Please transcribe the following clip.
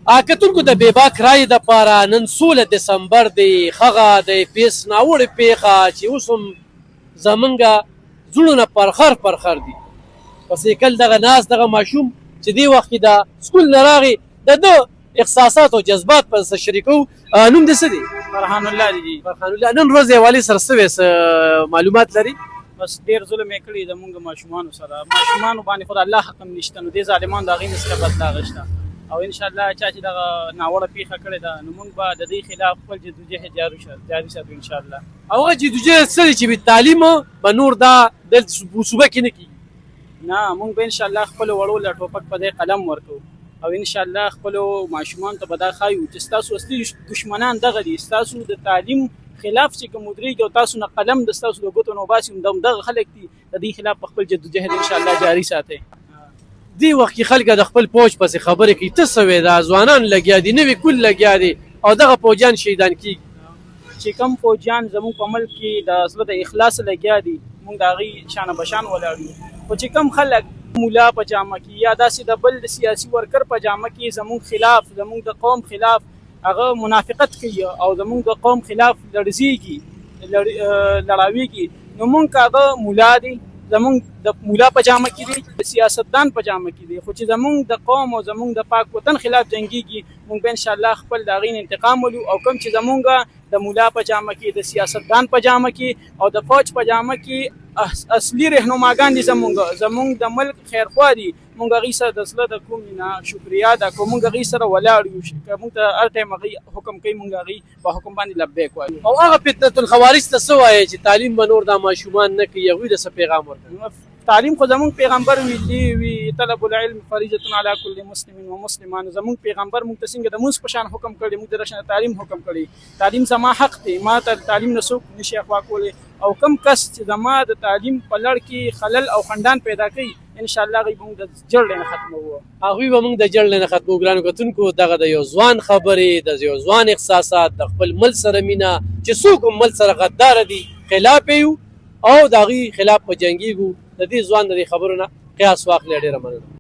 کتونکو د بېباک رایې دپاره نن 16 دسمبر دی هغه د پیس ناوړې پیښه چې اوس هم زمونږ زړونه پرخر دي په سیکل دغه ناست دغه ماشوم چې دې وخت کې د سکول نه راغی د ده احساسات او جذبات په شریکو. نوم دې څه دی؟ فرحان الله دی. فرحان الله. نن ورځ د والي سره څه معلومات لري؟ بس ډېر ظلم یې کړی زمونږ ماشومانو سره. ماشومانو باندې خو د الله حق هم نشته، نو دې ظالمانو د هغوی نه سره بدله اخیسته او انشاءالله چا چې دغه ناوړه پیښه کړې ده نو موږ به د دې خلاف خپل جدوجهد جاري ساتو انشاءالله. هغه جدوجهد څه دی چې بېتعلیم به نور دا دلته صوبه کې نه کېږي؟ نه، موږ به انشاءالله خپلو وړو له ټوپک په دې قلم ورکوو او انشاءالله خپلو ماشومانو ته به دا ښایو چې ستاسو اصلي دشمنان دغه دي، ستاسو د تعلیم خلاف چې کوم ودرېږي او تاسو نه قلم د ستاسو د ګوتو نه وباسي همدغه خلک دي، د دې خلاف په خپل جدوجهد انشاءالله جاري ساتئ. دی وخت کې خلک د خپل فوج پسې خبرې کوي، ته څه وایې؟ دا ځوانان لګیا دي، نوي کول لګیا دي او دغه فوجیان شهیدان کېږي. چې کوم فوجیان زموږ په ملک کې د زړه د اخلاص لګیا دي موږ د هغوی شانه بشان ولاړ یو، خو چې کوم خلک مولا په جامه کې یا داسې د بل سیاسي ورکر په جامه کې زموږ خلاف، زموږ د قوم خلاف هغه منافقت کوي او زموږ د قوم خلاف لړاویږي، نو موږ که هغه مولا دی زمونږ د مولا په جامه کې دي، د سیاستدان په جامه کې دي، خو چې زمونږ د قوم او زمونږ د پاک وطن خلاف جنګیږي موږ به انشاءالله خپل د هغوی نه انتقام ولو او کوم چې زمونږ د مولا په جامه کې، د سیاستدان په جامه کې او د فوج په جامه کې اصلي رهنماګان دي زمونږ د ملک خیرخوا دي، موږ هغوی سره د زړه د کومې نه شکریا ده که موږ هغوی سره ولاړ یو، که موږ ته هر ټایم هغوی حکم کوي موږ هغوی په حکم باندې لبیک وایو. او هغه فتنة الخوارج ته څه وایې چې تعلیم به نور دا ماشومان نه کوي، هغوی د څه پیغام ورکوي؟ تعلیم خو زمونږ پیغمبر وی طلب العلم فریضة علی کل مسلم و مسلمان، زمونږ پیغمبر موږ ته څنګه د مونځ په شان حکم کړی، موږ د تعلیم حکم کړی، تعلیم زما حق دی، ما ته تعلیم نه څوک نشي اخوا کولی او کم کس چې زما د تعلیم په لړ کې خلل او خنډان پیدا کوي انشاءالله هغوی به موږ د جړ نه ختموو. هغوی به موږ د جړ نه ختموو. ګرانو کتونکو دغه د یو ځوان خبرې، د یو ځوان احساسات، د خپل ملک سره مینه چې څوک هم ملک سره غداره دي خلاف یې یو او د هغوی خلاف په جنګېږو. د دې ځوان د دې خبرو نه قیاس واخلئ. ډېره مننه.